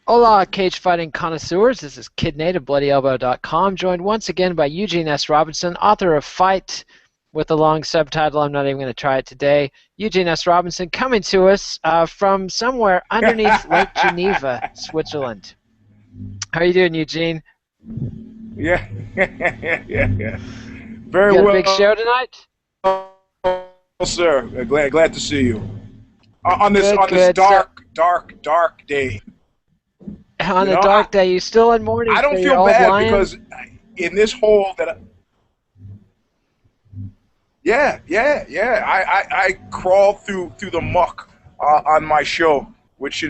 Hola, cage fighting connoisseurs. This is Kid Nate of BloodyElbow.com, joined once again by Eugene S. Robinson, author of Fight with a long subtitle. I'm not even going to try it today. Eugene S. Robinson coming to us from somewhere underneath Lake Geneva, Switzerland. How are you doing, Eugene? Yeah, yeah. Very You got a big well, show tonight? sir. Glad to see you on this Good, on this good. So, dark day. on You a know, dark day, you still in mourning I for don't your feel old bad lion? because in this hole yeah. I crawled through the muck on my show, which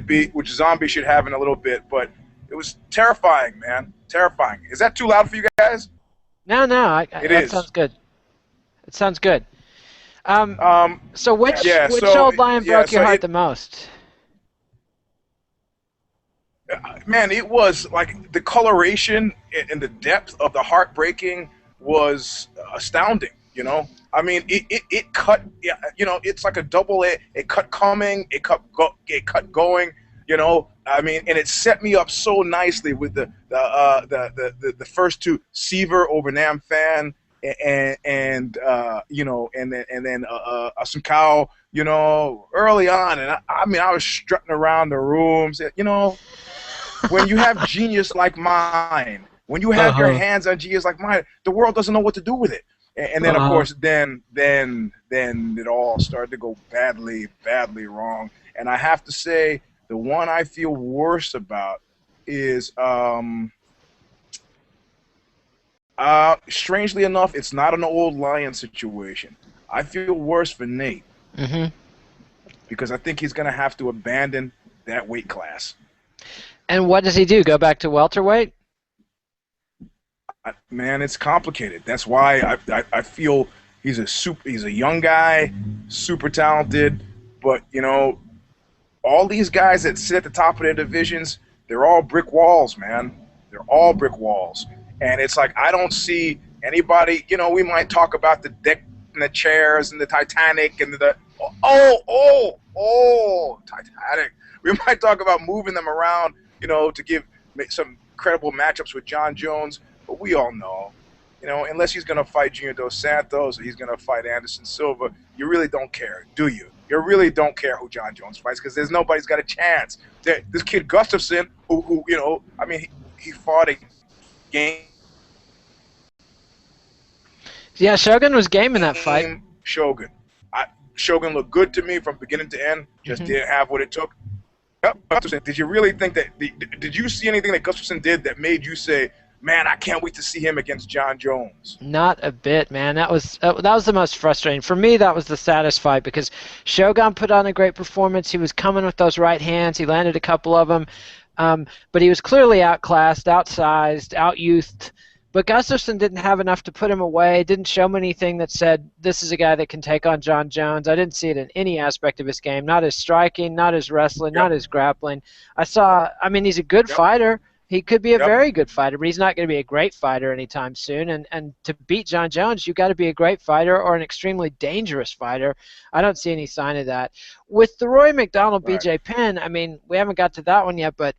zombie should have in a little bit, but it was terrifying, man. Terrifying. Is that too loud for you guys? No, no, It that is. sounds good. It sounds good. Um, Um, so which yeah. which So old lion yeah. broke your So heart it the most? man, it was like the coloration and the depth of the heartbreaking was astounding. I mean, it cut. Yeah, it's like a double. It cut coming. It cut going. I mean, and it set me up so nicely with the first two, Seaver over Nam Fan, and then some cow. Early on, and I mean, I was strutting around the rooms. When you have genius like mine, when you have your Uh-huh. hands on genius like mine, the world doesn't know what to do with it. And then, of Uh-huh. course, then it all started to go badly wrong. And I have to say, the one I feel worse about is, strangely enough, it's not an old lion situation. I feel worse for Nate Mm-hmm. because I think he's going to have to abandon that weight class. And what does he do? Go back to welterweight? Man, it's complicated. That's why I feel he's a young guy, super talented, but all these guys that sit at the top of their divisions, they're all brick walls, man. They're all brick walls, and it's like I don't see anybody. We might talk about the deck and the chairs and the Titanic and the Titanic. We might talk about moving them around, to give some credible matchups with John Jones. But we all know, unless he's going to fight Junior Dos Santos or he's going to fight Anderson Silva, you really don't care, do you? You really don't care who John Jones fights because there's nobody's got a chance. This kid Gustafson, who I mean, he fought a game Yeah, Shogun was game in that fight. Shogun. Shogun looked good to me from beginning to end. Just Hmm. didn't have what it took. Gustafson, did you really think that? Did you see anything that Gustafson did that made you say, "Man, I can't wait to see him against John Jones"? Not a bit, man. That was the most frustrating. For me, that was the saddest fight because Shogun put on a great performance. He was coming with those right hands. He landed a couple of them. But he was clearly outclassed, outsized, outyouthed. But Gustafson didn't have enough to put him away, didn't show me anything that said, this is a guy that can take on John Jones. I didn't see it in any aspect of his game, not his striking, not his wrestling, not Yep, his grappling. I mean, he's a good yep, fighter. He could be a yep. very good fighter, but he's not going to be a great fighter anytime soon. And to beat John Jones, you've got to be a great fighter or an extremely dangerous fighter. I don't see any sign of that. With the Roy McDonald Right. BJ Penn, I mean, we haven't got to that one yet, but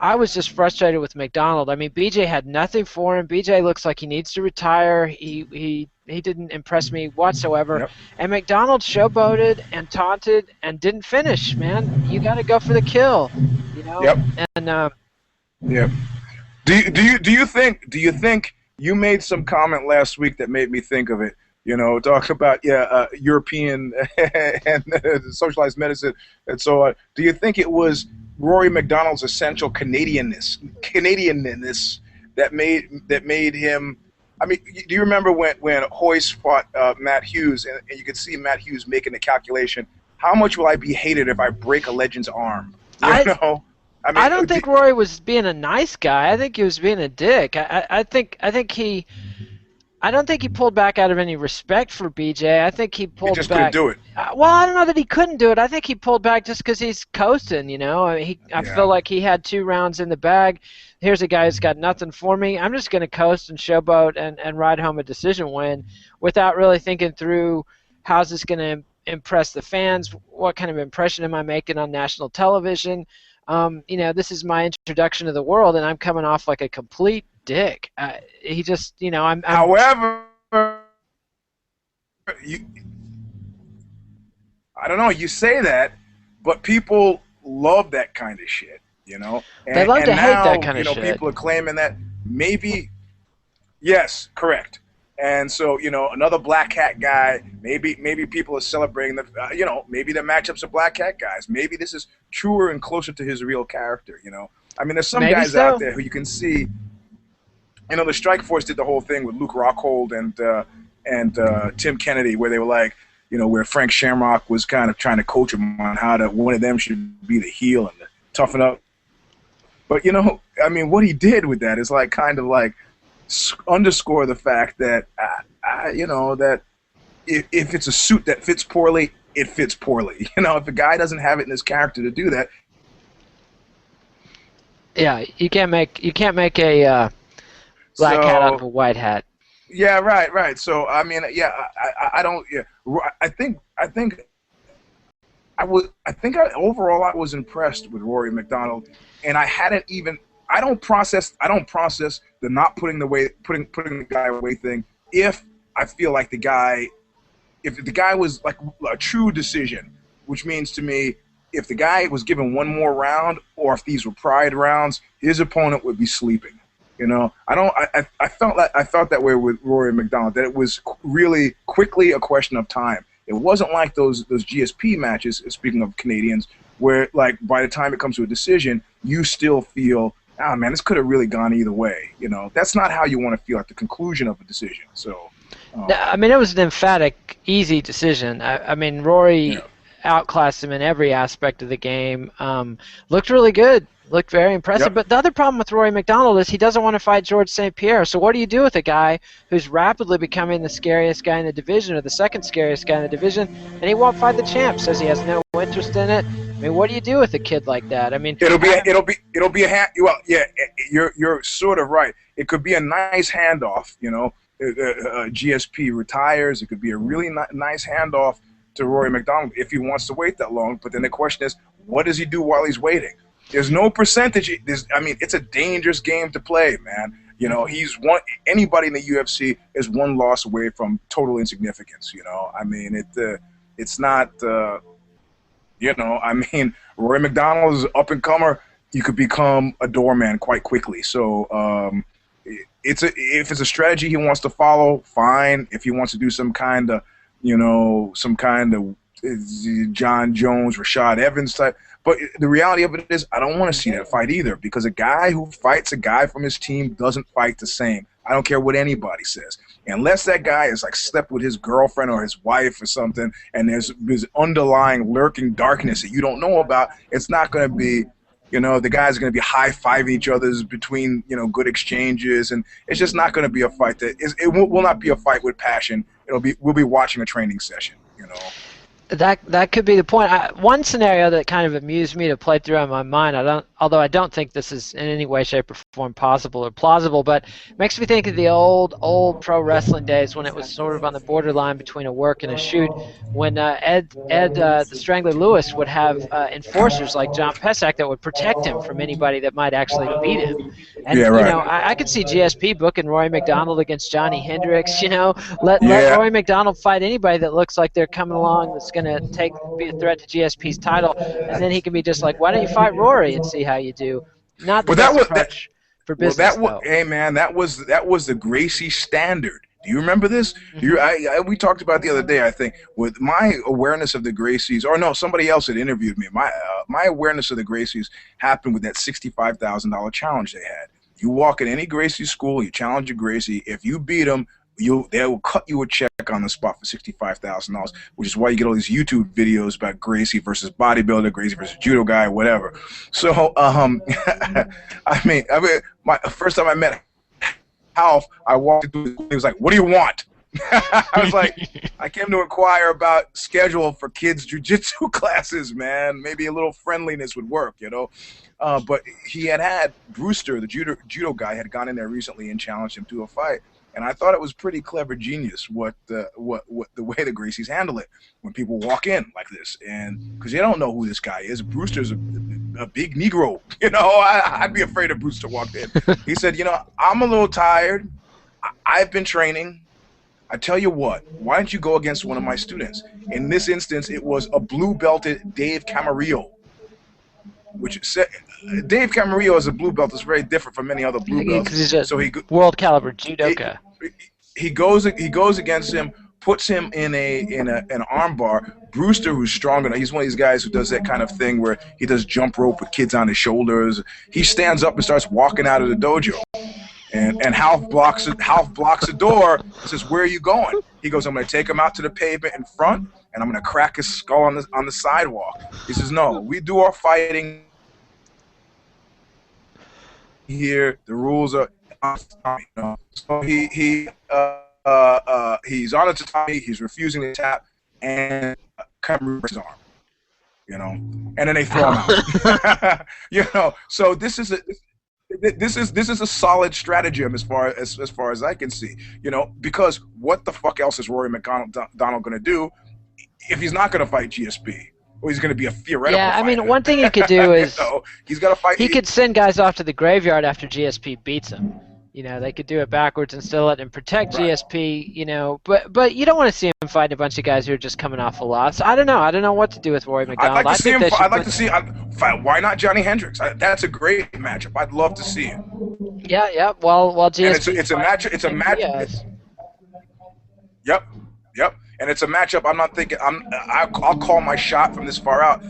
I was just frustrated with McDonald. I mean, BJ had nothing for him. BJ looks like he needs to retire. He didn't impress me whatsoever. Yep, And McDonald showboated and taunted and didn't finish. Man, you got to go for the kill, you know. yep, And yep. Do you think you made some comment last week that made me think of it? Talk about European and socialized medicine and so on. Do you think it was Rory McDonald's essential Canadianness that made him? I mean, do you remember when Hoist fought Matt Hughes and you could see Matt Hughes making the calculation? How much will I be hated if I break a legend's arm? You I know, I mean, I don't think Roy was being a nice guy. I think he was being a dick. I don't think he pulled back out of any respect for BJ. I think he he pulled just couldn't back. do it. Well, I don't know that he couldn't do it. I think he pulled back just because he's coasting. I mean, I feel Yeah. like he had 2 rounds in the bag. Here's a guy who's got nothing for me. I'm just going to coast and showboat and ride home a decision win without really thinking through how's this going to impress the fans. What kind of impression am I making on national television? This is my introduction to the world, and I'm coming off like a complete dick. He just, I'm. However, you, I don't know. You say that, but people love that kind of shit, They And love to and hate that now, kind of shit. people are claiming that maybe yes, correct. And so, another black hat guy. Maybe people are celebrating the, maybe the matchups of black hat guys. Maybe this is truer and closer to his real character. I mean, there's some Maybe guys out so. there who you can see. The Strike Force did the whole thing with Luke Rockhold and Tim Kennedy, where they were like, where Frank Shamrock was kind of trying to coach him on how to one of them should be the heel and toughen up. But I mean, what he did with that is like kind of like underscore the fact that that if it's a suit that fits poorly, it fits poorly. If a guy doesn't have it in his character to do that, Yeah, you can't make a black hat out of so a white hat. yeah, right. So I mean, yeah, I don't. Yeah, I think overall I was impressed with Rory McDonald, and I hadn't even. I don't process the not putting the guy away thing if I feel like if the guy was like a true decision, which means to me, if the guy was given one more round, or if these were pride rounds, his opponent would be sleeping. I don't. I felt that way with Rory McDonald, that it was really quickly a question of time. It wasn't like those GSP matches. Speaking of Canadians, where like by the time it comes to a decision, you still feel, ah, man, this could have really gone either way. That's not how you want to feel at the conclusion of a decision. So, No, I mean, it was an emphatic, easy decision. I mean, Rory yeah, outclassed him in every aspect of the game. Looked really good. Looked very impressive. yep. But the other problem with Rory McDonald is he doesn't want to fight George St. Pierre. So what do you do with a guy who's rapidly becoming the scariest guy in the division, or the second scariest guy in the division, and he won't fight the champ? Says he has no interest in it. I mean, what do you do with a kid like that? I mean, It'll be a hand. Well, yeah, you're sort of right. It could be a nice handoff. GSP retires. It could be a really nice handoff to Rory McDonald if he wants to wait that long. But then the question is, what does he do while he's waiting? There's no percentage. I mean, it's a dangerous game to play, man. He's one. Anybody in the UFC is one loss away from total insignificance. I mean, it's not. I mean, Rory McDonald is an up and comer. You could become a doorman quite quickly. So if it's a strategy he wants to follow, fine. If he wants to do some kind of John Jones, Rashad Evans type. But the reality of it is, I don't want to see that fight either, because a guy who fights a guy from his team doesn't fight the same. I don't care what anybody says. Unless that guy is like slept with his girlfriend or his wife or something, and there's underlying lurking darkness that you don't know about, it's not going to be, the guys are going to be high-fiving each other's between, good exchanges, and it's just not going to be a fight it will not be a fight with passion. We'll be watching a training session. That could be the point. One scenario that kind of amused me to play through in my mind, although I don't think this is in any way, shape, or form possible or plausible, but it makes me think of the old pro wrestling days when it was sort of on the borderline between a work and a shoot, when Ed the Strangler Lewis would have enforcers like John Pesach that would protect him from anybody that might actually beat him. And Yeah, right. I could see GSP booking Rory McDonald against Johnny Hendricks. Let Yeah. Rory McDonald fight anybody that looks like they're coming along that's going to be a threat to GSP's title, and then he can be just like, why don't you fight Rory and see how you do? Not the Well, best approach for Well, business, though. hey man, that was the Gracie standard. Do you remember this? Hmm. We talked about the other day. I think with my awareness of the Gracies, or no, somebody else had interviewed me. My awareness of the Gracies happened with that $65,000 challenge they had. You walk in any Gracie school, you challenge a Gracie. If you beat them, they will cut you a check on the spot for $65,000, which is why you get all these YouTube videos about Gracie versus bodybuilder, Gracie versus judo guy, whatever. So, I mean, my first time I met Half, I walked through. He was like, "What do you want?" I was like, "I came to inquire about schedule for kids' jujitsu classes, man. Maybe a little friendliness would work." But he had Brewster, the judo guy, had gone in there recently and challenged him to a fight. And I thought it was pretty clever genius what the way the Gracies handle it when people walk in like this, and because they don't know who this guy is. Brewster's a big Negro. I'd be afraid if Brewster walked in. He said, I'm a little tired. I've been training. I tell you what, why don't you go against one of my students? In this instance, it was a blue belted Dave Camarillo, which said Dave Camarillo as a blue belt is very different from many other blue belts. Because he's a So world caliber judoka. He goes against him, puts him in an arm bar. Brewster, who's stronger, he's one of these guys who does that kind of thing where he does jump rope with kids on his shoulders. He stands up and starts walking out of the dojo. And Half blocks the door and says, "Where are you going?" He goes, "I'm going to take him out to the pavement in front, and I'm going to crack his skull on the sidewalk." He says, "No, we do our fighting here. The rules are." So he's on the tatami. He's refusing to tap, and Cameron breaks his arm. And then they throw him out. So this is a solid stratagem as far as I can see. Because what the fuck else is Rory McDonald going to do if he's not going to fight GSP? Or he's going to be a theoretical Yeah, I fighter. mean, one thing he could do is he's got to fight. He could send guys off to the graveyard after GSP beats him. They could do it backwards and still let him protect GSP. But you don't want to see him fighting a bunch of guys who are just coming off a loss. I don't know what to do with Rory McDonald. I'd like to see him. I'd like to see fight. Why not Johnny Hendricks? That's a great matchup. I'd love to see it. Yeah. Well, GSP. And it's a match. It's a match. Yep. And it's a matchup. I'm not thinking. I'll call my shot from this far out.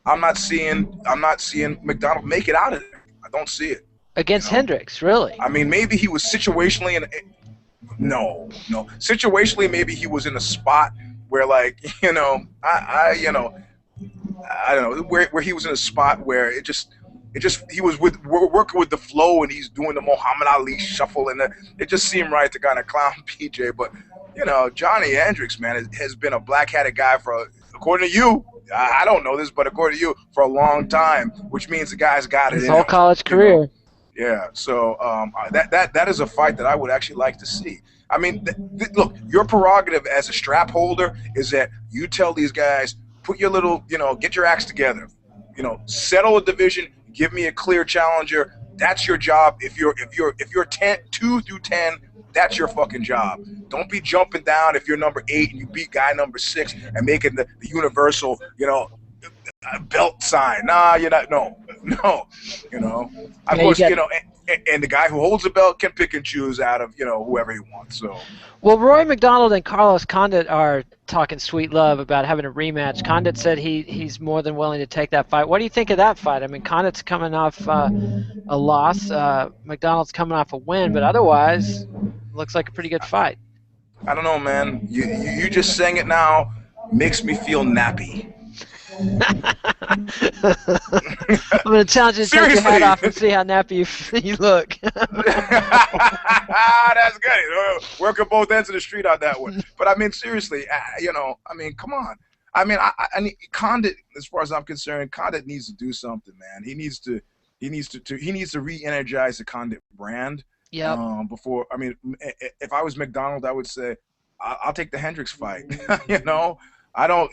I'm not seeing McDonald make it out of there. I don't see it. Against Hendricks, really? I mean, maybe he was situationally no. Situationally, maybe he was in a spot where, like, I don't know, where he was in a spot where it just he was working with the flow, and he's doing the Muhammad Ali shuffle, and it just seemed right to kind of clown PJ. But Johnny Hendricks, man, has been a black-hatted guy according to you. I don't know this, but according to you, for a long time, which means the guy's got it. His whole college career. Yeah, so that is a fight that I would actually like to see. I mean, look, your prerogative as a strap holder is that you tell these guys, put your little, get your acts together, settle a division, give me a clear challenger. That's your job. If you're 2 through 10, that's your fucking job. Don't be jumping down if you're number 8 and you beat guy number 6 and making the universal, belt sign. Nah, you're not. No. Of course, and the guy who holds the belt can pick and choose out of whoever he wants. So. Well, Roy McDonald and Carlos Condit are talking sweet love about having a rematch. Condit said he's more than willing to take that fight. What do you think of that fight? I mean, Condit's coming off a loss. McDonald's coming off a win, but otherwise, looks like a pretty good fight. I don't know, man. You just saying it now makes me feel nappy. I'm going to challenge you to take your hat off and see how nappy you look. That's good. Working both ends of the street on that one. But I mean, seriously, come on. I mean, I need Condit, as far as I'm concerned, Condit needs to do something, man. He needs to re-energize the Condit brand. Yeah. Before, I mean, if I was McDonald, I would say I'll take the Hendricks fight. I don't,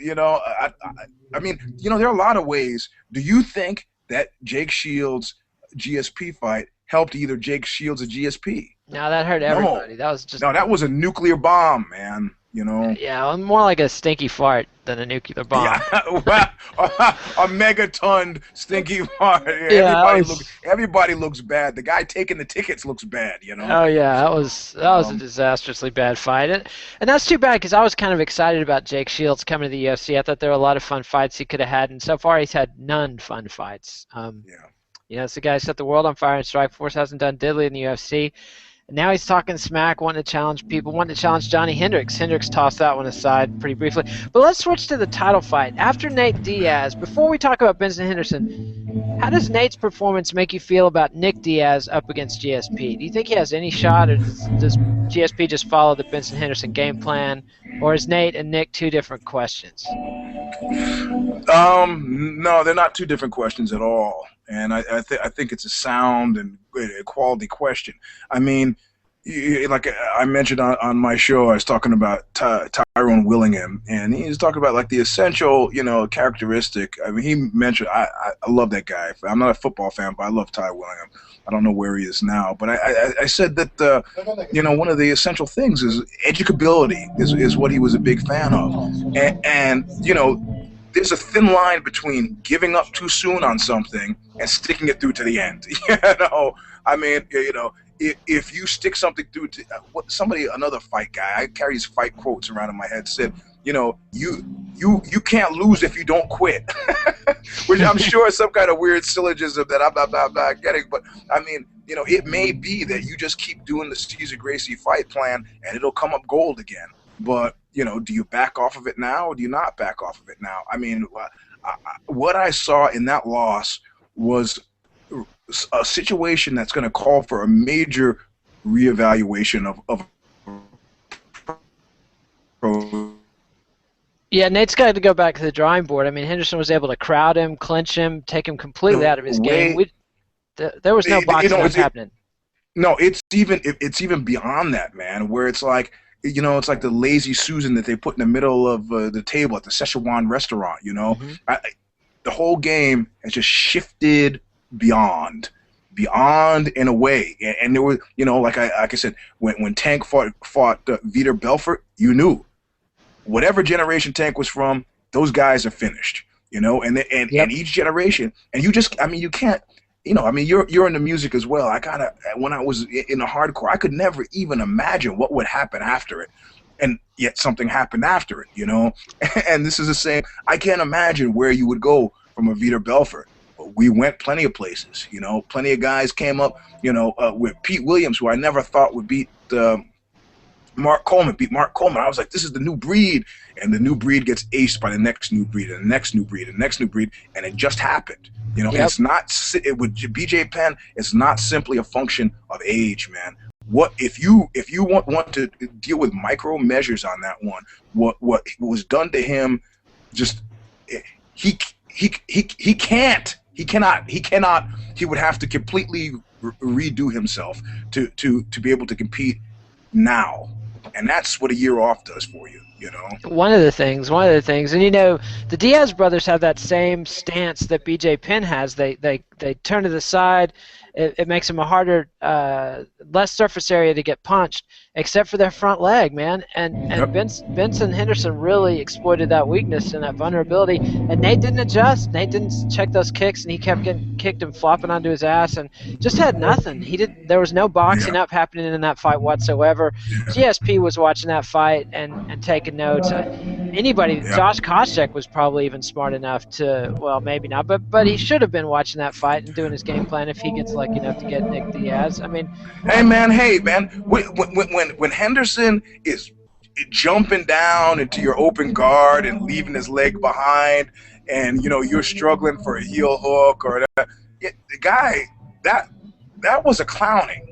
I mean, there are a lot of ways. Do you think that Jake Shields' GSP fight helped either Jake Shields or GSP? No, that hurt everybody. No, that was a nuclear bomb, man. Yeah, more like a stinky fart than a nuclear bomb. Yeah, a megaton stinky fart. Yeah, everybody looks bad. The guy taking the tickets looks bad. Oh yeah, that was a disastrously bad fight, and that's too bad because I was kind of excited about Jake Shields coming to the UFC. I thought there were a lot of fun fights he could have had, and so far he's had none fun fights. It's the guy who set the world on fire in Strikeforce, hasn't done diddly in the UFC. And now he's talking smack, wanting to challenge people, wanting to challenge Johnny Hendricks. Hendricks tossed that one aside pretty briefly. But let's switch to the title fight. After Nate Diaz, before we talk about Benson Henderson, how does Nate's performance make you feel about Nick Diaz up against GSP? Do you think he has any shot, or does GSP just follow the Benson Henderson game plan? Or is Nate and Nick two different questions? No, they're not two different questions at all. And I think it's a sound and a quality question. I mean, like I mentioned on my show, I was talking about Tyrone Willingham, and he's talking about like the essential, characteristic. I mean, he mentioned I love that guy. I'm not a football fan, but I love Ty Willingham. I don't know where he is now, but I said that one of the essential things is educability is what he was a big fan of, and there's a thin line between giving up too soon on something and sticking it through to the end. I mean, if you stick something through to another fight guy, I carry these fight quotes around in my head, said, you can't lose if you don't quit, which I'm sure is some kind of weird syllogism that I'm not getting. But I mean, it may be that you just keep doing the Cesar Gracie fight plan and it'll come up gold again. But do you back off of it now, or do you not back off of it now? I mean, what I saw in that loss was a situation that's going to call for a major reevaluation of Yeah, Nate's got to go back to the drawing board. I mean, Henderson was able to crowd him, clinch him, take him completely out of his game. There was no boxing happening. No, it's even beyond that, man, where it's like, it's like the lazy Susan that they put in the middle of the table at the Szechuan restaurant, the whole game has just shifted beyond in a way. And there was, like I said, when Tank fought Vitor Belfort, you knew whatever generation Tank was from, those guys are finished, and each generation, and you can't, you're in the music as well. When I was in the hardcore, I could never even imagine what would happen after it. And yet something happened after it, and this is the same. I can't imagine where you would go from a Vitor Belfort. We went plenty of places, plenty of guys came up, with Pete Williams, who I never thought would beat Mark Coleman. I was like, this is the new breed. And the new breed gets aced by the next new breed and the next new breed and the next new breed. And it just happened. Yep. It's not, with BJ Penn, it's not simply a function of age, man. What if you want to deal with micro measures on that one? What was done to him? Just he can't. He cannot. He would have to completely redo himself to be able to compete now, and that's what a year off does for you. One of the things, and the Diaz brothers have that same stance that BJ Penn has. They turn to the side. It makes them a harder, less surface area to get punched, except for their front leg, man. And Yep. Benson Henderson really exploited that weakness and that vulnerability. And Nate didn't adjust. Nate didn't check those kicks, and he kept getting kicked and flopping onto his ass, and just had nothing. There was no boxing up happening in that fight whatsoever. GSP was watching that fight and taking notes. Josh Koscheck was probably even smart enough to, well, maybe not, but he should have been watching that fight and doing his game plan if he gets lucky enough to get Nick Diaz. I mean, hey man, when Henderson is jumping down into your open guard and leaving his leg behind, and you're struggling for a heel hook or the guy that was a clowning.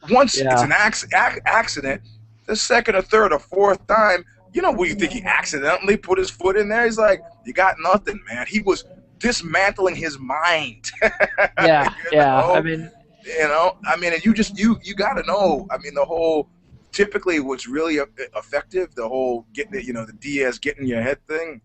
Once it's an accident, the second or third or fourth time, what you think he accidentally put his foot in there? He's like, you got nothing, man. He was dismantling his mind. I mean, and you got to know. I mean, the whole typically what's really effective, the whole the Diaz getting your head thing.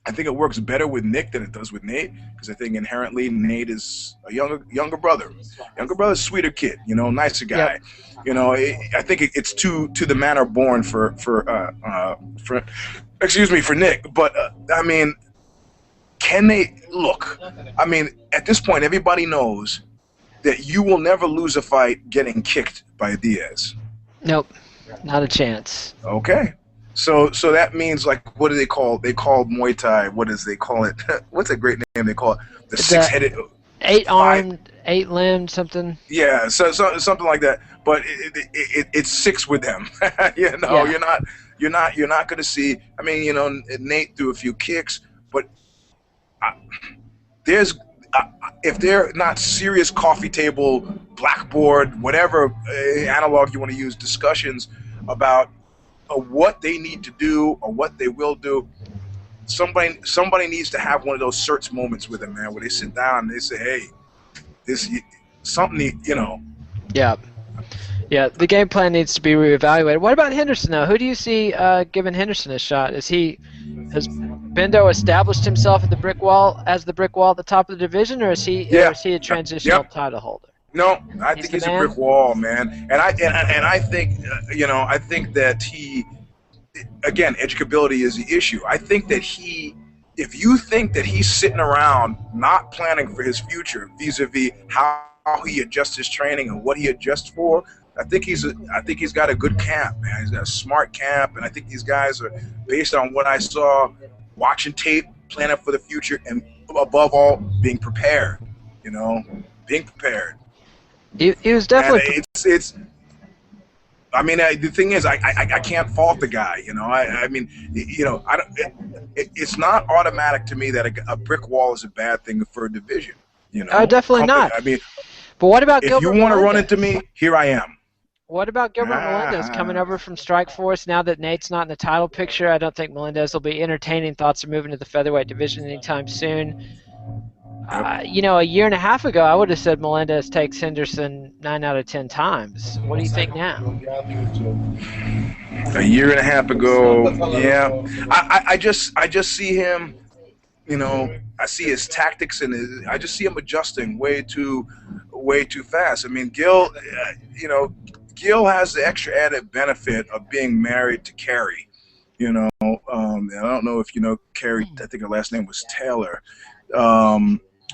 I think it works better with Nick than it does with Nate, because I think inherently Nate is a younger brother. Younger brother, sweeter kid, nicer guy. Yep. I think it's to the manner born for Nick. But I mean, can they look? I mean, at this point, everybody knows that you will never lose a fight getting kicked by Diaz. Nope, not a chance. Okay. So that means, like, what do they call? They call Muay Thai. What does they call it? What's a great name they call it? The six-headed, 8-armed, 8-limbed, something. Yeah, so something like that. But it's six with them. You're not going to see. I mean, Nate threw a few kicks, but if they're not serious coffee table, blackboard, whatever analog you want to use, discussions about what they need to do or what they will do, somebody needs to have one of those search moments with them, man, where they sit down and they say, hey, this something, Yeah. Yeah, the game plan needs to be reevaluated. What about Henderson, though? Who do you see giving Henderson a shot? Has Bendo established himself at the brick wall as the brick wall at the top of the division, or Yeah. is he a transitional Yep. title holder? No, I He's think the he's a brick man. wall, man. And I think I think that he, again, educability is the issue. I think that if you think that he's sitting around not planning for his future vis-a-vis how he adjusts his training and what he adjusts for, I think he's got a good camp, man. He's got a smart camp, and I think these guys are, based on what I saw, watching tape, planning for the future, and above all, being prepared. Being prepared. He was And definitely. it's I mean, the thing is, I can't fault the guy. I mean, I don't. It's not automatic to me that a brick wall is a bad thing for a division. Definitely not. I mean, But what about if you Gilbert want to run Melendez? into me, here I am. What about Gilbert Melendez coming over from Strikeforce? Now that Nate's not in the title picture, I don't think Melendez will be entertaining thoughts of moving to the featherweight division anytime soon. Yep. A year and a half ago, I would have said Melendez takes Henderson 9 out of 10 times. What do you think now? A year and a half ago, yeah. I just see him. I see his tactics and I just see him adjusting way too fast. I mean, Gil has the extra added benefit of being married to Carrie. I don't know if you know Carrie. I think her last name was Taylor.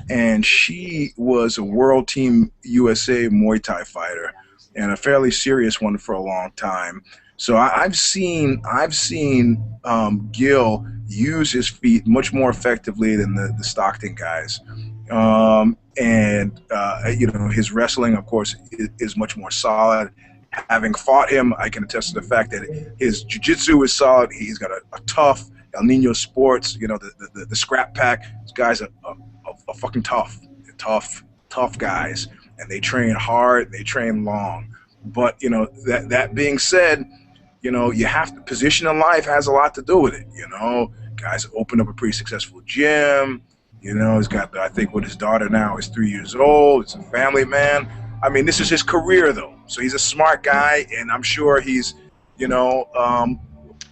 And she was a World Team USA Muay Thai fighter and a fairly serious one for a long time. So I've seen Gil use his feet much more effectively than the Stockton guys. His wrestling, of course, is much more solid. Having fought him, I can attest to the fact that his jiu-jitsu is solid. He's got a tough El Nino Sports, the scrap pack. These guys are fucking tough. They're tough guys, and they train hard. They train long. But that being said, you have to, position in life has a lot to do with it. Guys open up a pretty successful gym. He's got, I think, with his daughter now is 3 years old. He's a family man. I mean, this is his career, though. So he's a smart guy, and I'm sure he's,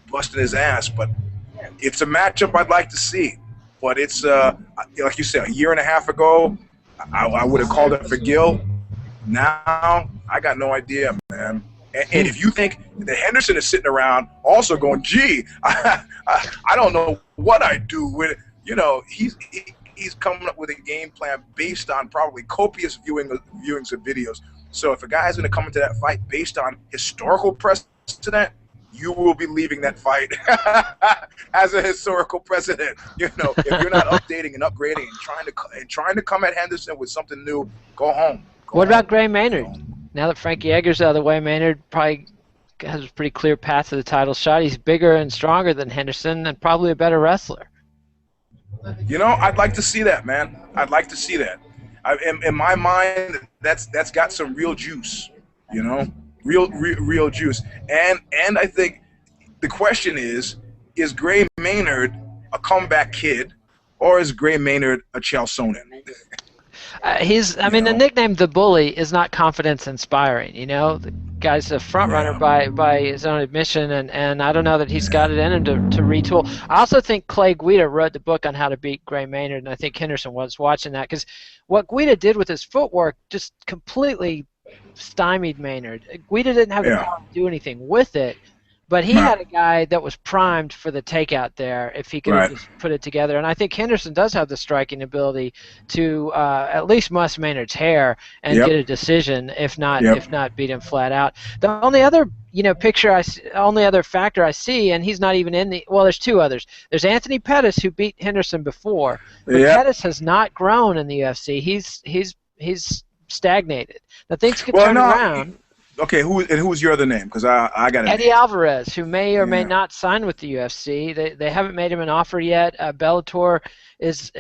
busting his ass. But it's a matchup I'd like to see. But it's, like you said, a year and a half ago, I would have called it for Gil. Now, I got no idea, man. And if you think that Henderson is sitting around also going, gee, I don't know what I'd do with it. He's coming up with a game plan based on probably copious viewings of videos. So if a guy's going to come into that fight based on historical precedent, you will be leaving that fight as a historical precedent. If you're not updating and upgrading and trying to come at Henderson with something new, go home. What about Gray Maynard? Now that Frankie Edgar's out of the way, Maynard probably has a pretty clear path to the title shot. He's bigger and stronger than Henderson and probably a better wrestler. I'd like to see that, man. I'd like to see that. In my mind, that's got some real juice, real juice. And I think the question is Gray Maynard a comeback kid, or is Gray Maynard a Chelsonen? The nickname The Bully is not confidence inspiring. The guy's a front runner by his own admission, and I don't know that he's got it in him to retool. I also think Clay Guida wrote the book on how to beat Gray Maynard, and I think Henderson was watching that, because what Guida did with his footwork just completely stymied Maynard. Guida didn't have the power to do anything with it, but he had a guy that was primed for the takeout there if he could have just put it together. And I think Henderson does have the striking ability to at least muss Maynard's hair and get a decision, if not beat him flat out. The only other only other factor I see, and he's not even in the, well, there's two others. There's Anthony Pettis, who beat Henderson before, but Pettis has not grown in the UFC. He's stagnated. Now things could turn around. Okay, who's your other name? Because I got Eddie Alvarez, who may or may not sign with the UFC. They haven't made him an offer yet. Bellator is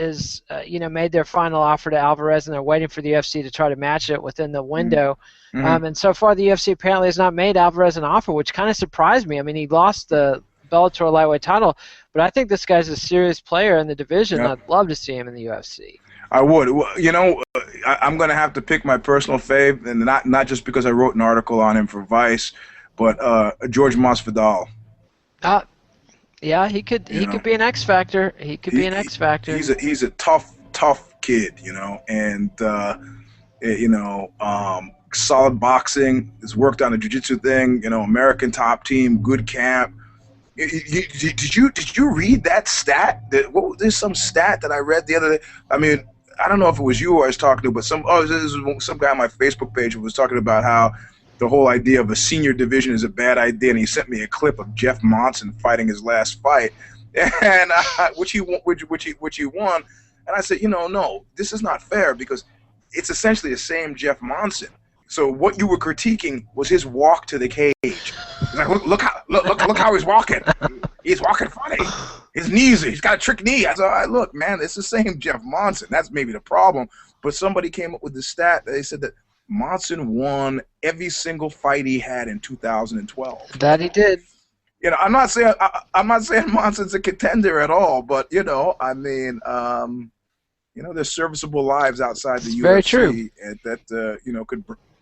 made their final offer to Alvarez, and they're waiting for the UFC to try to match it within the window. Mm-hmm. And so far, the UFC apparently has not made Alvarez an offer, which kind of surprised me. I mean, he lost the Bellator lightweight title, but I think this guy's a serious player in the division. I'd love to see him in the UFC. I would. I'm going to have to pick my personal fave, and not just because I wrote an article on him for Vice, but George Masvidal. Uh, yeah, You he know, could be an X factor. He could be he, an he X factor. he's a tough kid. And solid boxing. Has worked on the jiu-jitsu thing. American top team, good camp. Did you read that stat? There's some stat that I read the other day. I mean, I don't know if it was you I was talking to, but this is some guy on my Facebook page who was talking about how the whole idea of a senior division is a bad idea, and he sent me a clip of Jeff Monson fighting his last fight, and which he won, and I said, no, this is not fair because it's essentially the same Jeff Monson. So what you were critiquing was his walk to the cage. He's like, look how he's walking. He's walking funny. His knees, he's got a trick knee. I said, look, man, it's the same Jeff Monson. That's maybe the problem. But somebody came up with the stat. They said that Monson won every single fight he had in 2012. That he did. I'm not saying Monson's a contender at all, but I mean, there's serviceable lives outside the UFC. Very true. That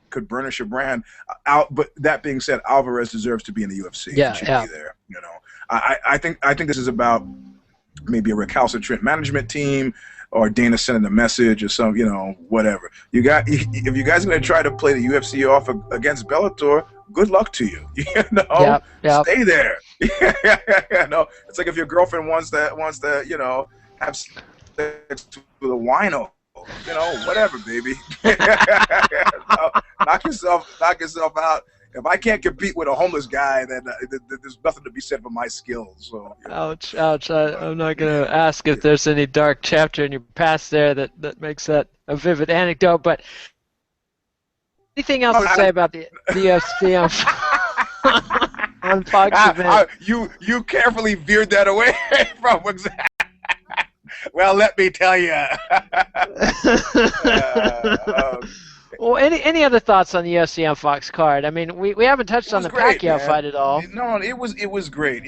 could burnish a brand. But that being said, Alvarez deserves to be in the UFC. Yeah, he should be there. I think this is about maybe a recalcitrant management team, or Dana sending a message, or some, whatever. If you guys are going to try to play the UFC off against Bellator, good luck to you. Yep. Stay there. It's like if your girlfriend wants to have sex with a wino. Whatever, baby. Knock yourself out. If I can't compete with a homeless guy, then there's nothing to be said for my skills. So, Ouch. I'm not going to ask if there's any dark chapter in your past there that makes that a vivid anecdote. But anything else to say about the UFC on Fox event? You carefully veered that away from exactly. Well, let me tell you. Well, any other thoughts on the UFC on Fox card? I mean, we haven't touched on the Pacquiao fight at all. No, it was great.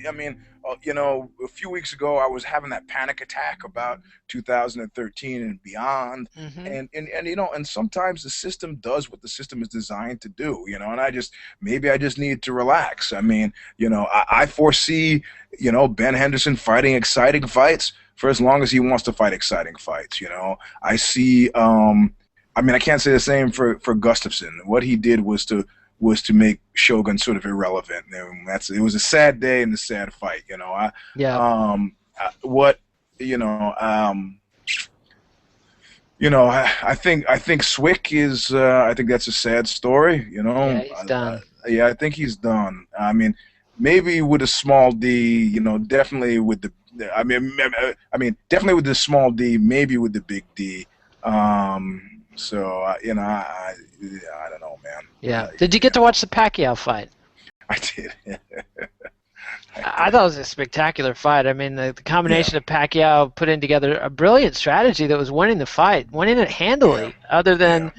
I mean, a few weeks ago I was having that panic attack about 2013 and beyond, and and sometimes the system does what the system is designed to do, and I just need to relax. I mean, I foresee Ben Henderson fighting exciting fights for as long as he wants to fight exciting fights. I see. I mean, I can't say the same for Gustafsson. What he did was to make Shogun sort of irrelevant. And it was a sad day and a sad fight. I think Swick is. I think that's a sad story. Yeah, he's done. I think he's done. I mean, maybe with a small D. Definitely with the. I mean, definitely with the small D. Maybe with the big D. So, I don't know, man. Yeah. Did you get to watch the Pacquiao fight? I did. I thought it was a spectacular fight. I mean, the combination of Pacquiao putting together a brilliant strategy that was winning the fight, winning it handily, other than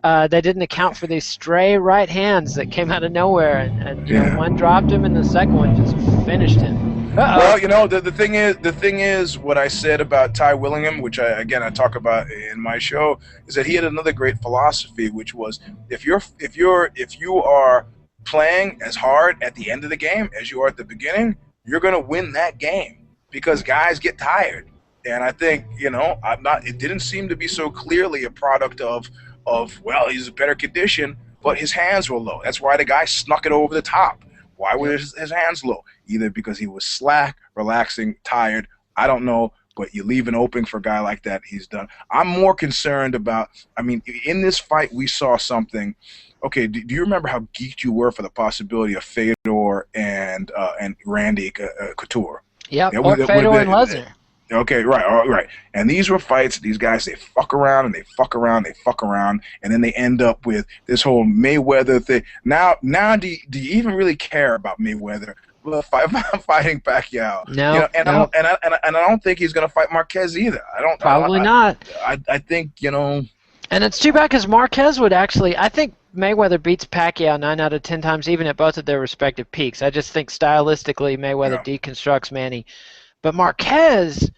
they didn't account for these stray right hands that came out of nowhere. And one dropped him, and the second one just finished him. Well, the thing is what I said about Ty Willingham, which I talk about in my show, is that he had another great philosophy, which was if you are playing as hard at the end of the game as you are at the beginning, you're going to win that game because guys get tired. And I think it didn't seem to be so clearly a product of well, he's in better condition, but his hands were low. That's why the guy snuck it over the top. Why were his hands low? Either because he was slack, relaxing, tired. I don't know, but you leave an opening for a guy like that, he's done. I'm more concerned about, I mean, in this fight we saw something. Okay, do you remember how geeked you were for the possibility of Fedor and Randy Couture? Yeah, or Fedor and Lesnar. Okay, right. And these were fights. These guys, they fuck around and they fuck around, and then they end up with this whole Mayweather thing. Now, do you even really care about Mayweather fighting Pacquiao? No, and I don't think he's going to fight Marquez either. Probably not. I think And it's too bad because Marquez would actually. I think Mayweather beats Pacquiao 9 out of 10 times, even at both of their respective peaks. I just think stylistically Mayweather deconstructs Manny. But Marquez,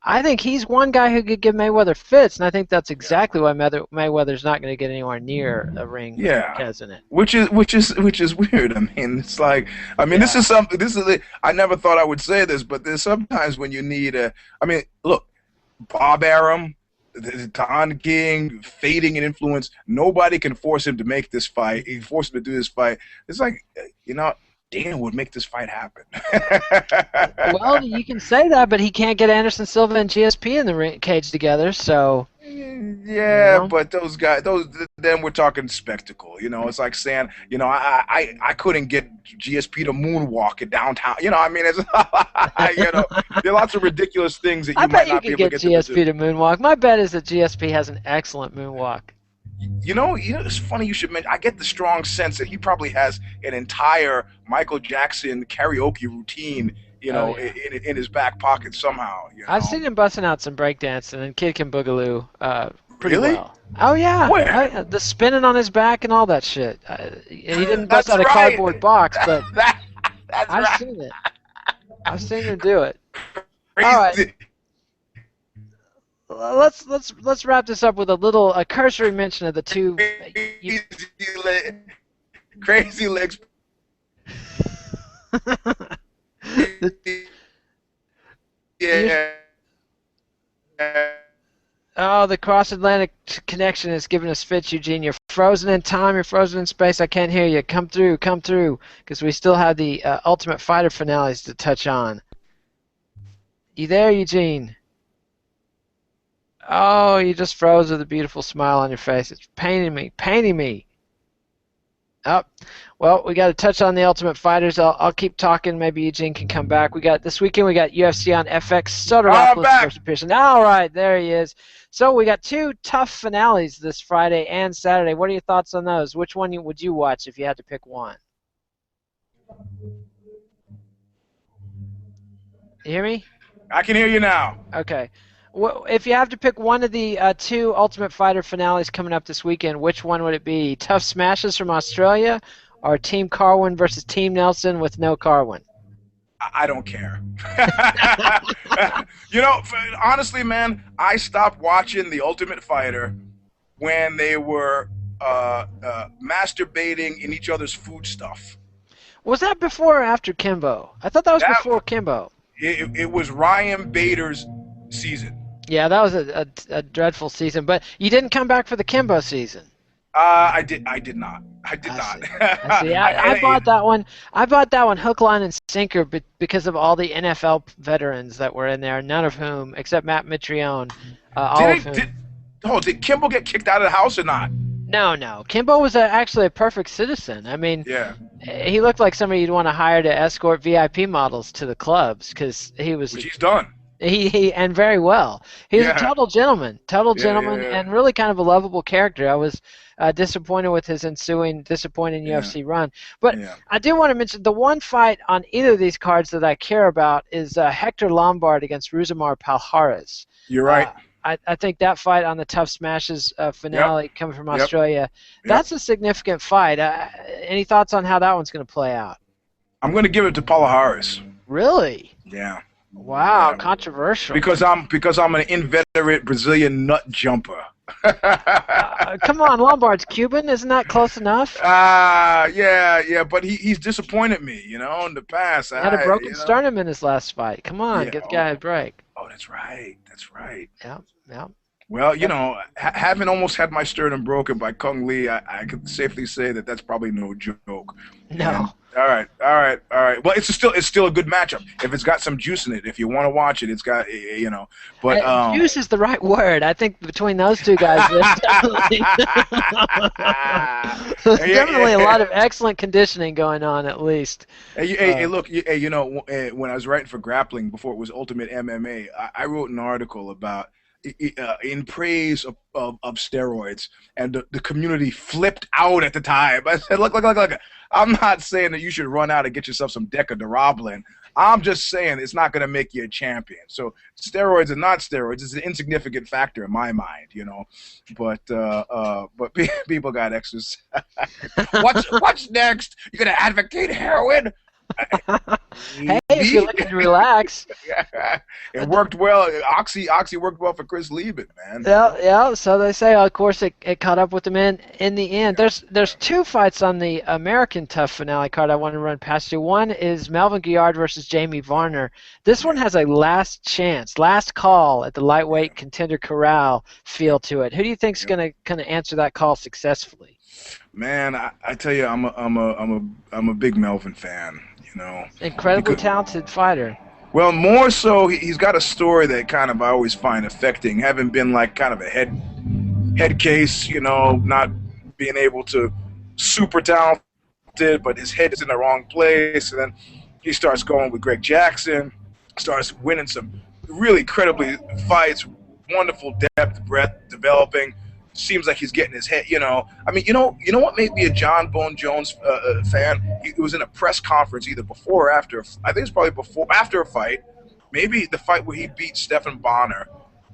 I think he's one guy who could give Mayweather fits, and I think that's exactly why Mayweather's not going to get anywhere near a ring with Yeah, Marquez in it. which is weird. I mean, it's like, I mean, this Yeah. is something. This is I never thought I would say this, but there's sometimes when you need a. I mean, look, Bob Arum, the Don King, fading in influence. Nobody can force him to make this fight. He forced him to do this fight. It's like, you know, Dana would make this fight happen. Well, you can say that, but he can't get Anderson Silva and GSP in the cage together, so you Yeah, know. but those guys, those then we're talking spectacle. You know, it's like saying, you know, I couldn't get GSP to moonwalk in downtown. You know, I mean, it's you know, there are lots of ridiculous things that I you might bet you not be could able to get get them to do. GSP to moonwalk. My bet is that GSP has an excellent moonwalk. It's funny you should mention. I get the strong sense that he probably has an entire Michael Jackson karaoke routine, you Oh know, yeah. in his back pocket somehow. You I've know, seen him busting out some breakdancing, and Kid can boogaloo pretty really? well. Oh yeah. Oh, Where? yeah. The spinning on his back and all that shit. He didn't bust That's out a right. cardboard box, but That, that's I've right. seen it. I've seen him do it. All right. Crazy. Let's wrap this up with a cursory mention of the two. You, Crazy, crazy legs. the, you, Yeah. oh, the cross-Atlantic connection is giving us fits, Eugene. You're frozen in time. You're frozen in space. I can't hear you. Come through, because we still have the Ultimate Fighter finales to touch on. You there, Eugene? Oh, you just froze with a beautiful smile on your face. It's painting me. Oh, well, we got to touch on the Ultimate Fighters. I'll keep talking. Maybe Eugene can come back. We got this weekend. We got UFC on FX. I'm Sotoropoulos back. versus Pearson. All right, there he is. So we got two tough finales this Friday and Saturday. What are your thoughts on those? Which one would you watch if you had to pick one? You hear me? I can hear you now. Okay. If you have to pick one of the two Ultimate Fighter finales coming up this weekend, which one would it be? Tough Smashes from Australia or Team Carwin versus Team Nelson with no Carwin? I don't care. Honestly, man, I stopped watching The Ultimate Fighter when they were masturbating in each other's food stuff. Was that before or after Kimbo? I thought that was That before Kimbo. it was Ryan Bader's season. Yeah, that was a dreadful season, but you didn't come back for the Kimbo season. I did not. I did I not. see. I see. I bought that one. I bought that one hook, line, and sinker because of all the NFL veterans that were in there. None of whom, except Matt Mitrione, all did of it? whom. Did Kimball get kicked out of the house or not? No. Kimbo was actually a perfect citizen. I mean, Yeah, he looked like somebody you'd want to hire to escort VIP models to the clubs because he was which he's done. he and very well. He was a Yeah, total gentleman, yeah, and really kind of a lovable character. I was disappointed with his ensuing disappointing yeah, UFC run, but yeah. I do want to mention the one fight on either of these cards that I care about is Hector Lombard against Ruzumar Palhares. You're right. Uh, I think that fight on the Tough Smashes Yep, finale coming from yep, Australia, yep. that's a significant fight. Any thoughts on how that one's going to play out? I'm going to give it to Paula Harris. Really? Yeah, Wow, yeah. controversial. Because I'm an inveterate Brazilian nut jumper. Come on, Lombard's Cuban. Isn't that close enough? Yeah, but he's disappointed me, in the past. He had a broken sternum in his last fight. Come on, Yeah. give the guy a break. Oh, that's right. That's right. Yeah. Well, having almost had my sternum broken by Kung Lee, I can safely say that that's probably no joke. No. All right. Well, it's still a good matchup if it's got some juice in it. If you want to watch it, it's got But juice is the right word. I think between those two guys, there's definitely a lot of excellent conditioning going on, at least. Hey, look, when I was writing for Grappling before it was Ultimate MMA, I wrote an article about in praise of steroids, and the community flipped out at the time. I said, look, I'm not saying that you should run out and get yourself some Decadurablin. I'm just saying it's not going to make you a champion. So steroids are not steroids. It's an insignificant factor in my mind, But people got exercise. What's next? You're going to advocate heroin? Hey, if you're Maybe. looking to relax. It worked well. Oxy worked well for Chris Lieben, man. You Yeah, know. yeah. So they say, of course, it caught up with them in the end. Yeah, There's two fights on the American Tough finale card I want to run past you. One is Melvin Guillard versus Jamie Varner. This one yeah, has a last chance, last call at the yeah, lightweight contender corral yeah, feel to it. Who do you think's yeah. gonna answer that call successfully? Man, I tell you, I'm a big Melvin fan. You know, Incredibly because talented fighter. well, more so, he's got a story that kind of I always find affecting. Having been like kind of a head case, you know, not being able to super talented, but his head is in the wrong place, and then he starts going with Greg Jackson, starts winning some really incredibly fights, wonderful depth, breadth developing. Seems like he's getting his head. You know, I mean, you know what made me a John Bone Jones fan? He was in a press conference either before or after. I think it's probably before, after a fight, maybe the fight where he beat Stephan Bonner.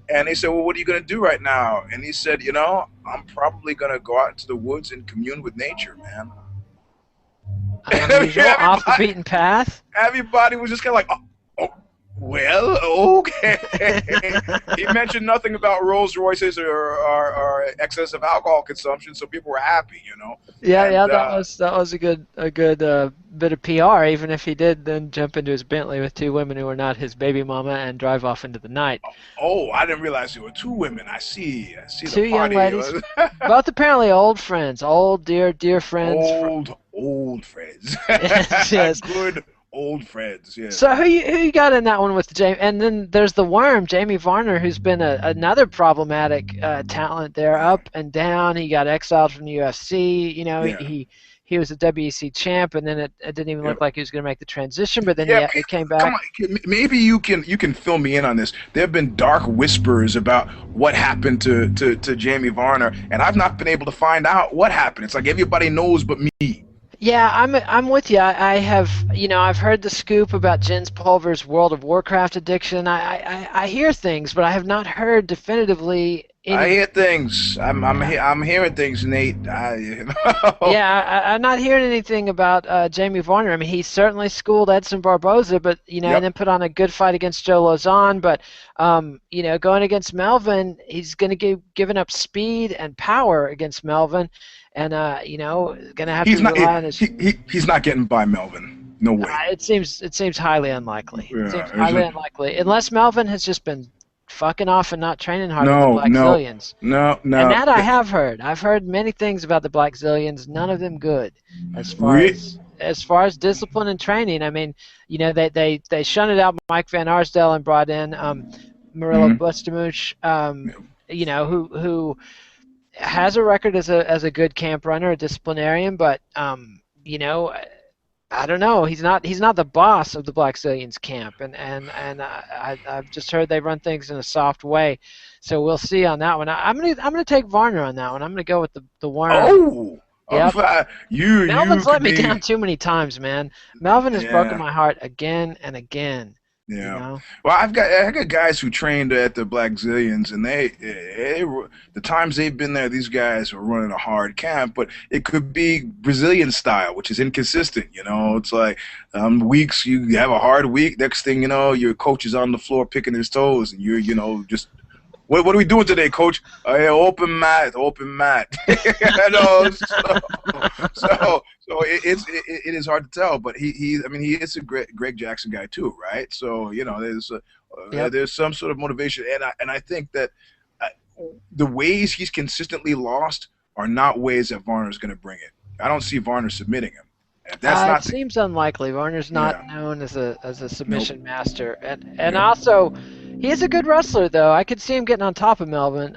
And they said, "Well, what are you going to do right now?" And he said, "You know, I'm probably going to go out into the woods and commune with nature, man." And Unusual, off the beaten path. everybody was just kind of like, oh, well, okay. He mentioned nothing about Rolls Royces or excessive alcohol consumption, so people were happy, you know. Yeah, yeah, And that was a good bit of PR. Even if he did then jump into his Bentley with two women who were not his baby mama and drive off into the night. oh, I didn't realize there were two women. I see the Two young party. ladies, both apparently old friends, old dear friends. Old friends. Yes, yes. Good old friends. Yeah. So who you got in that one with Jamie? And then there's the Worm, Jamie Varner, who's been another problematic talent there, Yeah. up and down. He got exiled from the UFC. You know, Yeah. he was a WEC champ, and then it didn't even Yeah. look like he was going to make the transition. But then Yeah, he came come back. on. Maybe you can fill me in on this. There have been dark whispers about what happened to Jamie Varner, and I've not been able to find out what happened. It's like everybody knows but me. Yeah, I'm with you. I have, I've heard the scoop about Jens Pulver's World of Warcraft addiction. I hear things, but I have not heard definitively I any. hear things. Yeah, I'm hearing things, Nate. yeah, I'm not hearing anything about Jamie Varner. I mean, he certainly schooled Edson Barboza, but and Yep. then put on a good fight against Joe Lozon. But going against Melvin, he's going to give giving up speed and power against Melvin, and going to have to He's not. rely on his. He's not getting by Melvin. No way. It seems highly unlikely. It seems Yeah. highly unlikely, unless Melvin has just been fucking off and not training hard with the No. Black No. Zillions. No. And No. that I have heard. I've heard many things about the Black Zillions, none of them good, as far Re- as discipline and training. I mean, they shunted out Mike Van Arsdale and brought in Murilo mhm. Bustamante, who has a record as a good camp runner, a disciplinarian, but I don't know. He's not the boss of the Black Zillions camp, and I've just heard they run things in a soft way, so we'll see on that one. I'm gonna take Varner on that one. I'm gonna go with the Worm. Oh. I'm Yep. fine. You Melvin's could let me be. down too many times, man. Melvin has broken Yeah. my heart again and again. You Yeah. know. Well, I got guys who trained at the Black Zillions, and the times they've been there, these guys were running a hard camp, but it could be Brazilian style, which is inconsistent. You know, it's like weeks you have a hard week. Next thing you know, your coach is on the floor picking his toes, and you're just what are we doing today, coach? Hey, open mat, open mat. You know, so it is hard to tell, but I mean he is a Greg Jackson guy too, right? So Yep. there's some sort of motivation, and I think that uh, the ways he's consistently lost are not ways that Varner's going to bring it. I don't see Varner submitting him. If that's It not the seems unlikely. Varner's yeah, not known as a nope, submission master, and yep, also he is a good wrestler though. I could see him getting on top of Melvin.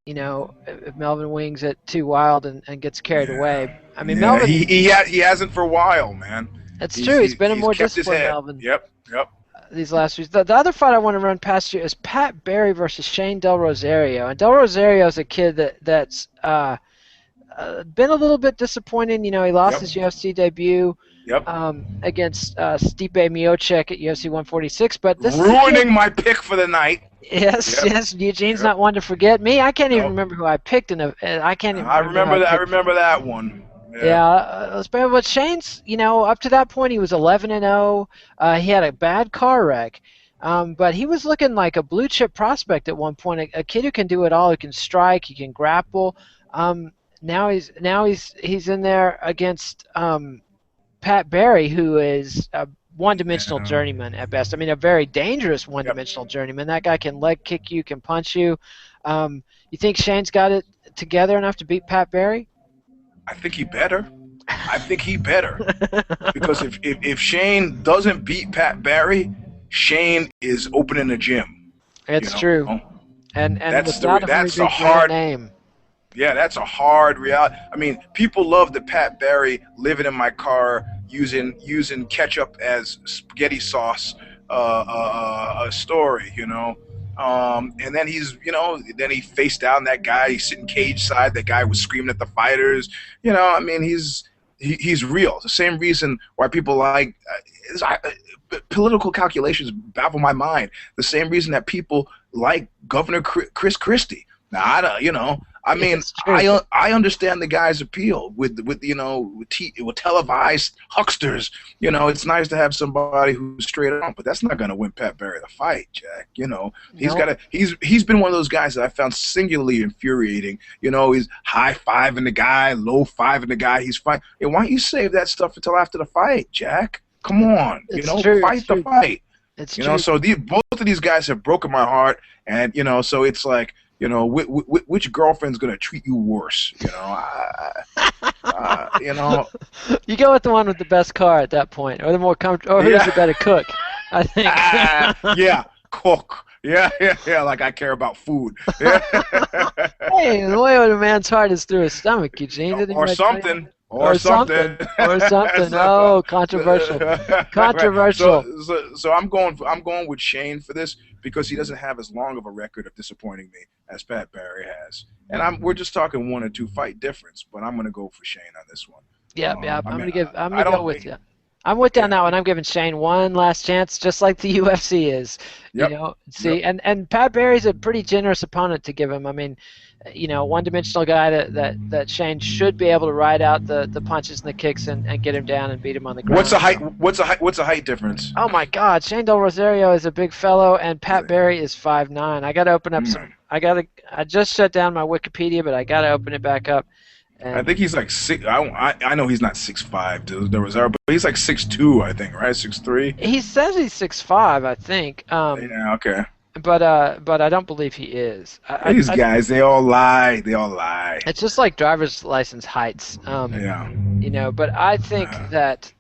If Melvin wings it too wild and gets carried yeah, away. I mean, yeah. Melvin. He hasn't for a while, man. It's true. He's been a He's more kept his disciplined head. Melvin Yep, yep. these last weeks. The other fight I want to run past you is Pat Barry versus Shane Del Rosario, and Del Rosario is a kid that's been a little bit disappointing. He lost Yep. his UFC debut Yep. against Stipe Miocic at UFC 146, but this is a kid. Ruining my pick for the night. Yes, Yep. yes. Eugene's Yep. not one to forget. Me, I can't even No. remember who I picked, I can't even I remember who remember I that. I picked. remember that one. Yeah, it's bad. But Shane's, up to that point, he was 11-0. He had a bad car wreck, but he was looking like a blue chip prospect at one point. A kid who can do it all. He can strike. He can grapple. Now he's in there against Pat Barry, who is a one-dimensional Yeah. journeyman at best. I mean, a very dangerous Yep. one-dimensional journeyman. That guy can leg kick you, can punch you. You think Shane's got it together enough to beat Pat Barry? I think he better. I think he better. Because if Shane doesn't beat Pat Barry, Shane is opening a gym. You It's true. know, And that's without a very the big brand hard. name. Yeah, that's a hard reality. I mean, people love the Pat Barry living in my car using ketchup as spaghetti sauce story, and then then he faced down that guy. He's sitting cage side. That guy was screaming at the fighters. I mean, he's real. The same reason why people like political calculations baffle my mind. The same reason that people like Governor Chris Christie. Now, I don't, I mean, I understand the guy's appeal with televised hucksters. It's nice to have somebody who's straight on, but that's not going to win Pat Barry the fight, Jack. He's been one of those guys that I found singularly infuriating. He's high-fiving the guy, low-fiving the guy. He's fine. Hey, why don't you save that stuff until after the fight, Jack? Come on, fight the fight. It's true. So both of these guys have broken my heart, and so it's like. Which girlfriend's gonna treat you worse? You go with the one with the best car at that point, or the more comfortable, or who's the better cook. I think. Yeah, cook. Yeah. Like I care about food. Yeah. Hey, the way a man's heart is through his stomach, Eugene. Or something. Or something. Oh, controversial. Controversial. So I'm going with Shane for this because he doesn't have as long of a record of disappointing me as Pat Barry has, and we're just talking 1 or 2 fight difference, but I'm going to go for Shane on this one. Yeah. I'm going to go with you. I'm with you on that one. I'm giving Shane one last chance, just like the UFC is. Yep. And Pat Barry's a pretty generous opponent to give him. I mean, one-dimensional guy that Shane should be able to ride out the punches and the kicks and get him down and beat him on the ground. What's a height difference? Oh my God, Shane Del Rosario is a big fellow, and Pat Barry is 5'9". I got to open up some. I just shut down my Wikipedia, but I got to open it back up. I think he's like 6. I know he's not 6'5", Del Rosario, but he's like 6'2", I think, right? 6'3". He says he's 6'5", I think. Yeah, okay. But I don't believe he is. These guys, they all lie. They all lie. It's just like driver's license heights. Yeah. But I think that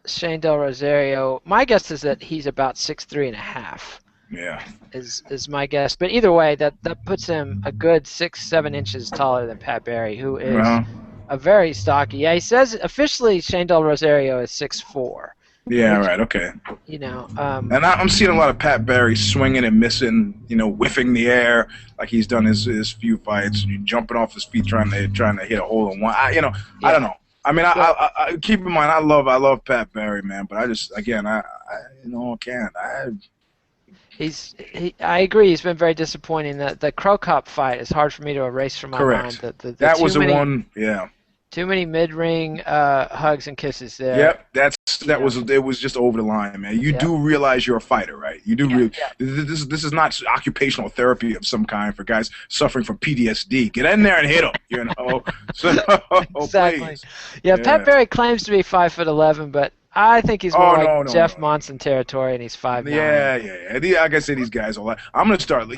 Shane Del Rosario. My guess is that he's about 6'3.5". Yeah. Is my guess. But either way, that puts him a good 6-7 inches taller than Pat Barry, who is a very stocky. Yeah, he says officially Shane Del Rosario is 6'4". Yeah, right, okay. And I'm seeing a lot of Pat Barry swinging and missing, whiffing the air like he's done his few fights, jumping off his feet trying to hit a hole in one. I don't know. I mean, I keep in mind I love Pat Barry, man, but I just again I can't. I agree. He's been very disappointing. The Crow Cop fight is hard for me to erase from my mind. That was the one. Yeah. Too many mid-ring hugs and kisses there. Yep, it was just over the line, man. You do realize you're a fighter, right? You do. This is not occupational therapy of some kind for guys suffering from PTSD. Get in there and hit them, So, exactly. Please. Yeah, Pat Barry claims to be 5'11", but I think he's more like Jeff Monson territory, and he's 5'9". Yeah. Like I said, these guys are like. I'm gonna start.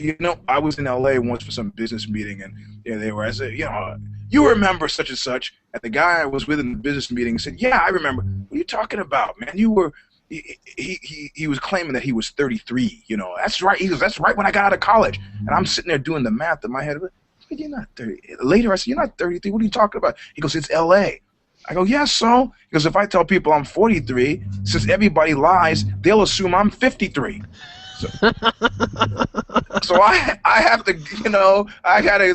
I was in LA once for some business meeting, and they were. I said, you remember such and such, and the guy I was with in the business meeting said, yeah, I remember. What are you talking about, man? You were. He was claiming that he was 33. That's right. He goes, that's right when I got out of college, and I'm sitting there doing the math in my head. You're not 30. Later, I said, you're not 33. What are you talking about? He goes, it's L.A. I go, yeah, so? Because if I tell people I'm 43, since everybody lies, they'll assume I'm 53. So I have to, I got to,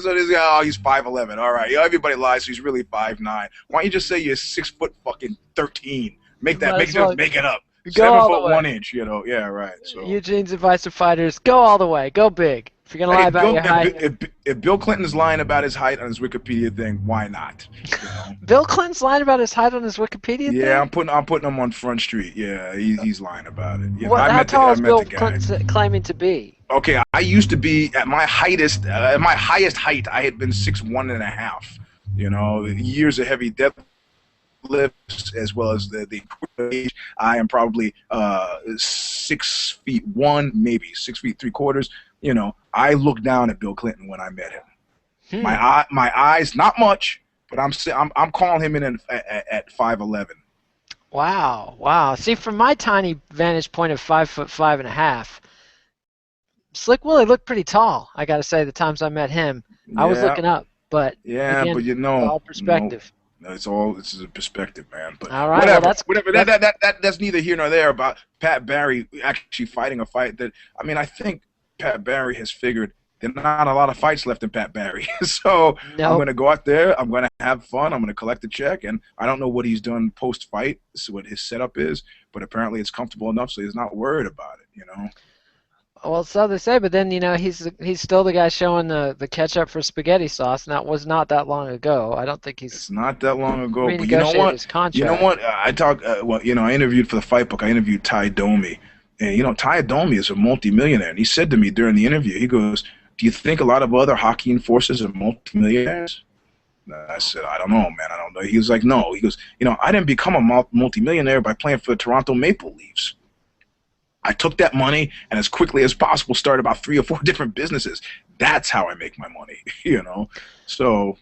he's 5'11". All right. Everybody lies, so he's really 5'9". Why don't you just say you're 6 foot fucking 13? Make it up. Go seven all foot the way. 1 inch. Yeah, right. So. Eugene's advice to fighters: go all the way, go big. If you're gonna Hey, lie if about Bill your if, height, if Bill Clinton's lying about his height on his Wikipedia thing, why not? You know. Bill Clinton's lying about his height on his Wikipedia Yeah, thing. I'm putting him on Front Street. Yeah, he's lying about it. What? How tall is Bill Clinton claiming to be? Okay, I used to be at my highest height. I had been 6'1.5". Years of heavy deadlifts as well as the age. I am probably 6'1", maybe 6'3". I looked down at Bill Clinton when I met him. Hmm. My eyes, not much, but I'm calling him in at 5'11". Wow. Wow. See, from my tiny vantage point of 5'5.5", Slick Willie looked pretty tall. I got to say, the times I met him, I was Yeah, looking up, but yeah, but again, it's all no, perspective. this is a perspective, man. But All right. Well, whatever. that's That's neither here nor there about Pat Barry actually fighting a fight that I think Pat Barry has figured there are not a lot of fights left in Pat Barry. So I'm nope. going to go out there. I'm going to have fun. I'm going to collect a check, and I don't know what he's done post fight, what his setup is, but apparently it's comfortable enough, so he's not worried about it. Well, so they say, but then he's still the guy showing the ketchup for spaghetti sauce, and that was not that long ago. I don't think he's It's not that long ago, but you know renegotiated what? his You know contract. what? I interviewed for the fight book. I interviewed Ty Domi, and Ty Domi is a multimillionaire. And he said to me during the interview, he goes, "Do you think a lot of other hockey enforcers are multimillionaires?" And I said, "I don't know, man. I don't know." He was like, "No." He goes, "I didn't become a multimillionaire by playing for the Toronto Maple Leafs. I took that money and as quickly as possible started about 3 or 4 different businesses. That's how I make my money." So,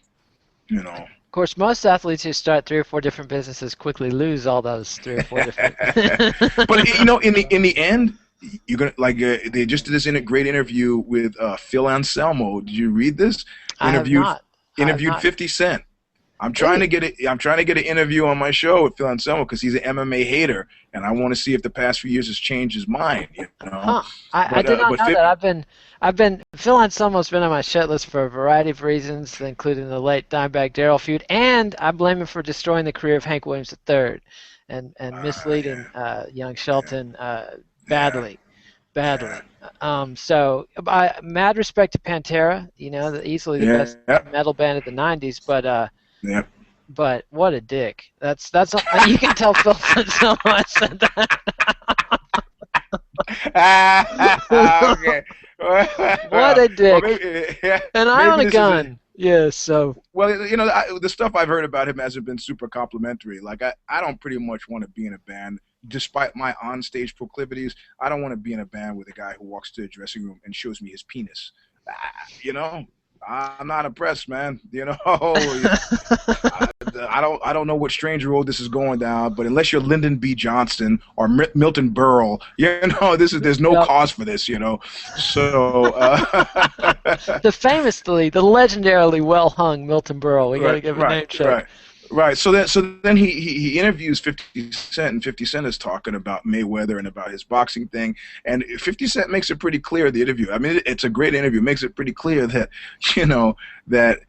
you know. Of course, most athletes who start 3 or 4 different businesses quickly lose all those 3 or 4 different. But in the end, you're gonna they just did this great interview with Phil Anselmo. Did you read this? I have Interviewed not. I have interviewed not. 50 Cent. Really? I'm trying to get an interview on my show with Phil Anselmo because he's an MMA hater, and I want to see if the past few years has changed his mind. Huh. I But did not but know that. I've been Phil Anselmo's been on my shit list for a variety of reasons, including the late Dimebag Darrell feud, and I blame him for destroying the career of Hank Williams III, and yeah, misleading young yeah, Shelton yeah, badly, yeah, badly. So mad respect to Pantera, easily the best yeah, metal band of the '90s, yeah. but what a dick. That's you can tell Phil Anselmo I said that. Okay. What a Well, dick. maybe, yeah, And I own maybe a this is a. gun. Yeah, so Well, the stuff I've heard about him hasn't been super complimentary. Like I don't pretty much want to be in a band, despite my onstage proclivities. I don't want to be in a band with a guy who walks to the dressing room and shows me his penis. You know, I'm not impressed, man. I don't know what strange road this is going down, but unless you're Lyndon B. Johnson or Milton Berle, there's no yep. cause for this. So The legendarily well hung Milton Berle. We got to right, give a right, name check. right. Right. So then he interviews 50 Cent, and 50 Cent is talking about Mayweather and about his boxing thing. And 50 Cent makes it pretty clear in the interview. I mean, it's a great interview. It makes it pretty clear that, that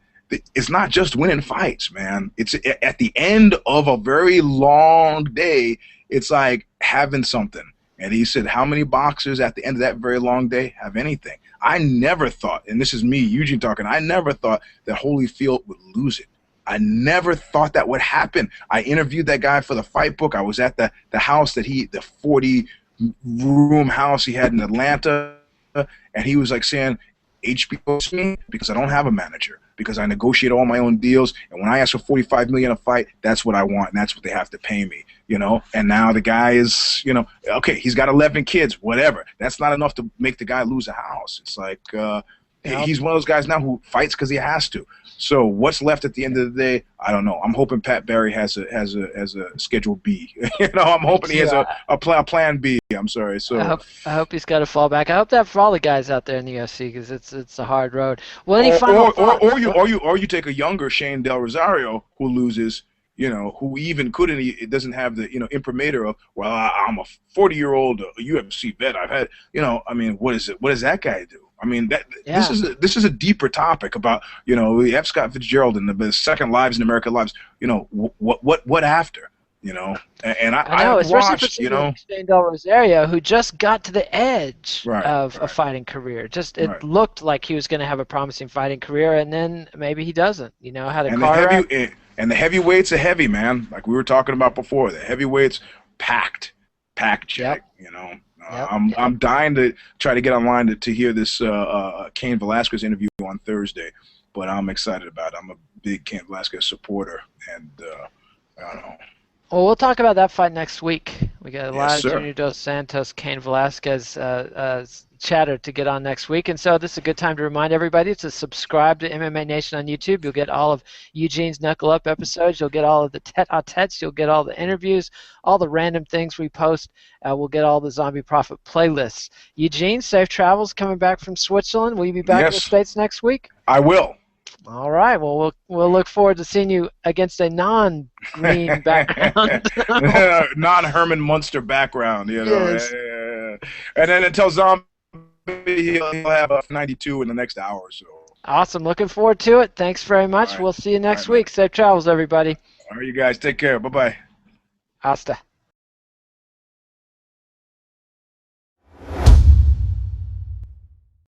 it's not just winning fights, man. It's at the end of a very long day, it's like having something. And he said, how many boxers at the end of that very long day have anything? I never thought, and this is me, Eugene talking, I never thought that Holyfield would lose it. I never thought that would happen. I interviewed that guy for the fight book. I was at the house the 40-room house he had in Atlanta, and he was like saying, HBO's me because I don't have a manager, because I negotiate all my own deals, and when I ask for $45 million a fight, that's what I want, and that's what they have to pay me. And now the guy is, okay, he's got 11 kids, whatever. That's not enough to make the guy lose a house. It's like Yep. he's one of those guys now who fights because he has to. So what's left at the end of the day? I don't know. I'm hoping Pat Barry has a schedule B. I'm Me hoping he too. has a plan B. I'm sorry. So I hope he's got a fallback. I hope that for all the guys out there in the UFC because it's a hard road. Well, any or final or, or, thoughts? or you or you or you take a younger Shane Del Rosario who loses. Who even couldn't, it doesn't have the, imprimatur of, well, I'm a 40-year-old UFC vet. I've had, I mean, what is it? What does that guy do? I mean, this Yeah. is a deeper topic about, F. Scott Fitzgerald and the second lives in America lives. What after? you know. And I I know, have especially for watched, you somebody know. like Shane Del Rosario, who just got to the edge Right, of a right, fighting career. Just right. it looked like he was going to have a promising fighting career, and then maybe he doesn't. You know, had a And the car wreck. heavyweights are heavy, man. Like we were talking about before, the heavyweights packed, packed Yep, check. You know, yep, yep. I'm dying to try to get online to hear this Cain Velasquez interview on Thursday, but I'm excited about it. I'm a big Cain Velasquez supporter, and I don't know. Well, we'll talk about that fight next week. We got a Yes, lot of sir. Junior Dos Santos, Cain Velasquez chatter to get on next week. And so this is a good time to remind everybody to subscribe to MMA Nation on YouTube. You'll get all of Eugene's Knuckle Up episodes. You'll get all of the Tete-A-Tetes. You'll get all the interviews, all the random things we post. We'll get all the Zombie Prophet playlists. Eugene, safe travels coming back from Switzerland. Will you be back in the Yes, States next week? I will. All right. Well, we'll look forward to seeing you against a non-green background. Non Herman Munster background, you know. Yes. And then until Zombie, he'll have a 92 in the next hour or so. Awesome. Looking forward to it. Thanks very All much. right. We'll see you All next right, man. week. Safe travels, everybody. All right, you guys take care. Bye bye. Hasta.